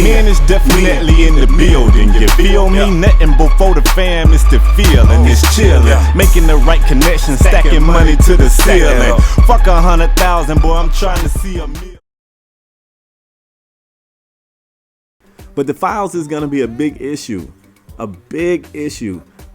Man is definitely in the building, you feel me? Nothing before the fam is the feeling, it's chillin'. Making the right connection, stacking money to the ceiling. Fuck 100,000, boy, I'm trying to see a meal. But the fouls is gonna be a big issue,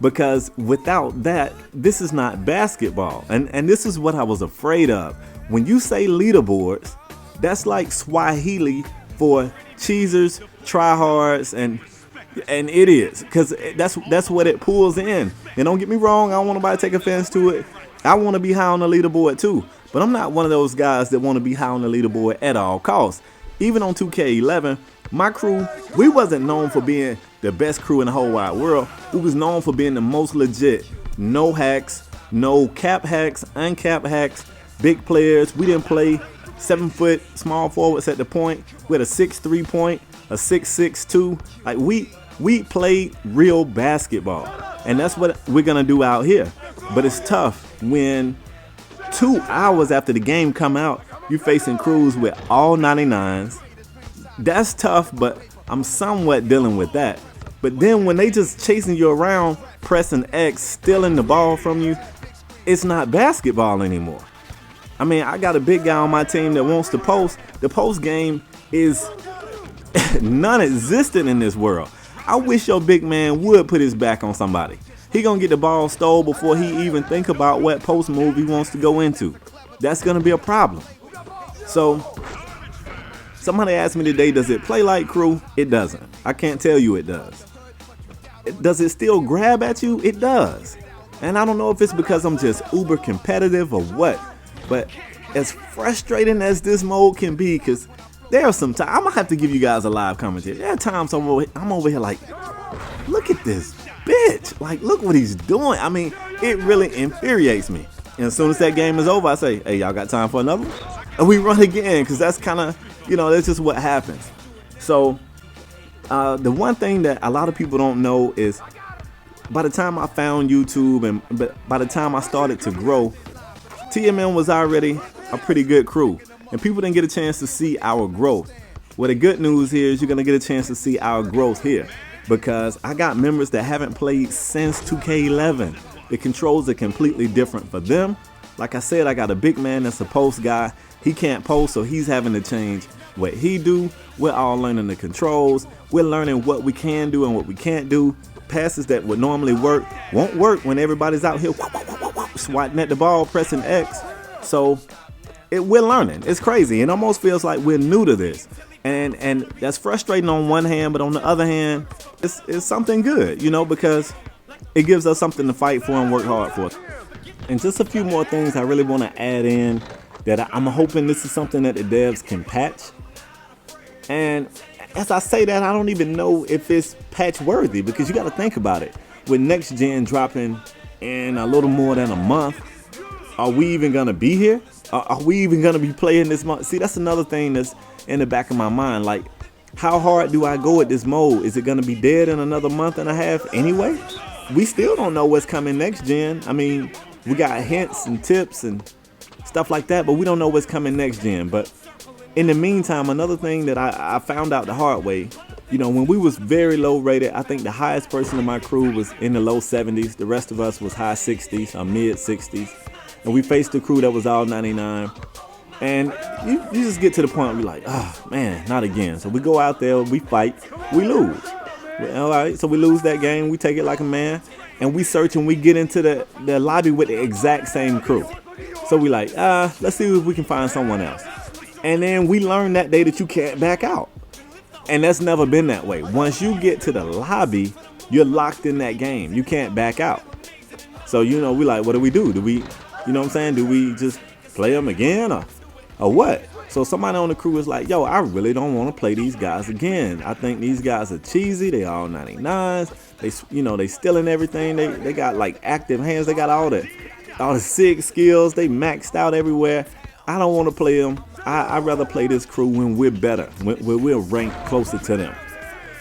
because without that, this is not basketball. And this is what I was afraid of. When you say leaderboards, that's like Swahili for cheesers, tryhards, and idiots, because that's what it pulls in. And don't get me wrong, I don't want nobody to take offense to it. I want to be high on the leaderboard too, but I'm not one of those guys that want to be high on the leaderboard at all costs. Even on 2K11, my crew, we wasn't known for being the best crew in the whole wide world. We was known for being the most legit. No hacks, no cap hacks, uncapped hacks, big players. We didn't play 7-foot small forwards at the point. We had a 6'3" point, a 6'6" 2. Like we played real basketball, and that's what we're gonna do out here. But it's tough when 2 hours after the game come out, you facing crews with all 99s. That's tough, but I'm somewhat dealing with that. But then when they just chasing you around, pressing X, stealing the ball from you, it's not basketball anymore. I mean, I got a big guy on my team that wants to post. The post game is non-existent in this world. I wish your big man would put his back on somebody. He gonna get the ball stole before he even think about what post move he wants to go into. That's gonna be a problem. So somebody asked me today, does it play like crew? It doesn't. I can't tell you it does. Does it still grab at you? It does. And I don't know if it's because I'm just uber competitive or what, but as frustrating as this mode can be, because there are some times, I'm gonna have to give you guys a live commentary. There are times I'm over here like, look at this bitch. Like, look what he's doing. I mean, it really infuriates me. And as soon as that game is over, I say, hey, y'all got time for another one? And we run again, because that's kind of, that's just what happens. So the one thing that a lot of people don't know is by the time I found YouTube and by the time I started to grow, TMN was already a pretty good crew. And people didn't get a chance to see our growth. Well, the good news here is you're going to get a chance to see our growth here, because I got members that haven't played since 2K11. The controls are completely different for them. Like I said, I got a big man that's a post guy. He can't post, so he's having to change what he do. We're all learning the controls. We're learning what we can do and what we can't do. Passes that would normally work won't work when everybody's out here swatting at the ball, pressing X. So we're learning. It's crazy. It almost feels like we're new to this. And that's frustrating on one hand, but on the other hand, it's something good, because it gives us something to fight for and work hard for. And just a few more things I really want to add in that I'm hoping this is something that the devs can patch. And as I say that, I don't even know if it's patch worthy, because you got to think about it. With next gen dropping in a little more than a month, are we even going to be here? Are we even going to be playing this month? See, that's another thing that's in the back of my mind. Like, how hard do I go at this mode? Is it going to be dead in another month and a half anyway? We still don't know what's coming next gen. I mean, we got hints and tips and stuff like that, but we don't know what's coming next gen. But in the meantime, another thing that I found out the hard way, when we was very low rated, I think the highest person in my crew was in the low 70s. The rest of us was high 60s or mid 60s. And we faced a crew that was all 99. And you just get to the point where you're like, oh man, not again. So we go out there, we fight, we lose. All right, so we lose that game, we take it like a man, and we search and we get into the lobby with the exact same crew. So we like, let's see if we can find someone else. And then we learn that day that you can't back out. And that's never been that way. Once you get to the lobby, you're locked in that game. You can't back out. So, we like, what do? Do we, what I'm saying? Do we just play them again or what? So somebody on the crew is like, yo, I really don't want to play these guys again. I think these guys are cheesy. They all 99s. They stealing everything. They got like active hands. They got all the SIG skills. They maxed out everywhere. I don't want to play them. I'd rather play this crew when we're better, when we're ranked closer to them.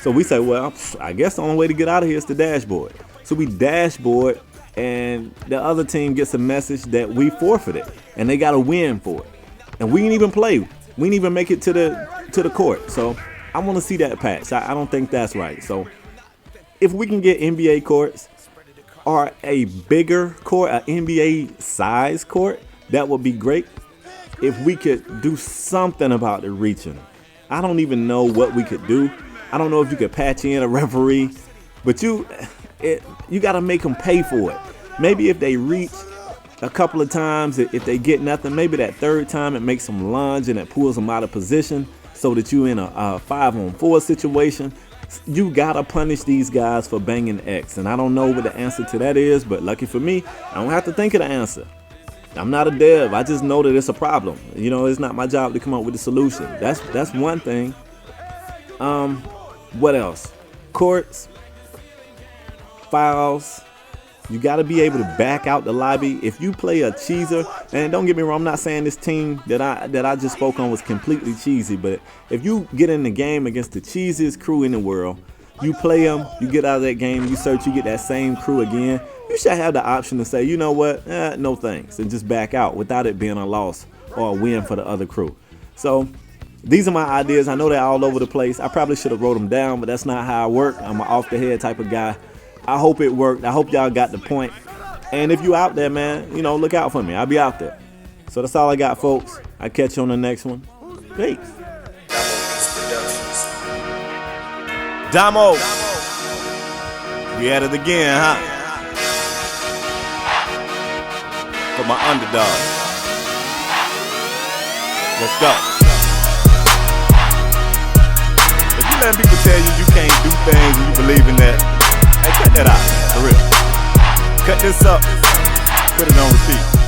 So we say, well, I guess the only way to get out of here is the dashboard. So we dashboard, and the other team gets a message that we forfeited, and they got to win for it. And we didn't even play. We didn't even make it to the court. So I want to see that patch. I don't think that's right. So if we can get NBA courts or a bigger court, an NBA size court, that would be great. If we could do something about the reaching. I don't even know what we could do. I don't know if you could patch in a referee, but you got to make them pay for it. Maybe if they reach a couple of times, if they get nothing, maybe that third time it makes them lunge and it pulls them out of position so that you in a 5-on-4 situation. You got to punish these guys for banging X. And I don't know what the answer to that is, but lucky for me, I don't have to think of the answer. I'm not a dev. I just know that it's a problem. You know, it's not my job to come up with a solution. That's one thing. What else? Courts, fouls. You got to be able to back out the lobby. If you play a cheeser, and don't get me wrong, I'm not saying this team that I just spoke on was completely cheesy, but if you get in the game against the cheesiest crew in the world, you play them, you get out of that game, you search, you get that same crew again, you should have the option to say, you know what, no thanks, and just back out without it being a loss or a win for the other crew. So these are my ideas. I know they're all over the place. I probably should have wrote them down, but that's not how I work. I'm an off-the-head type of guy. I hope it worked. I hope y'all got the point. And if you out there, man, you know, look out for me. I'll be out there. So that's all I got, folks. I'll catch you on the next one. Peace. Damo. We at it again, huh? For my underdog. Let's go. If you let people tell you can't do things and you believe in that, hey, cut that out, for real. Cut this up, put it on repeat.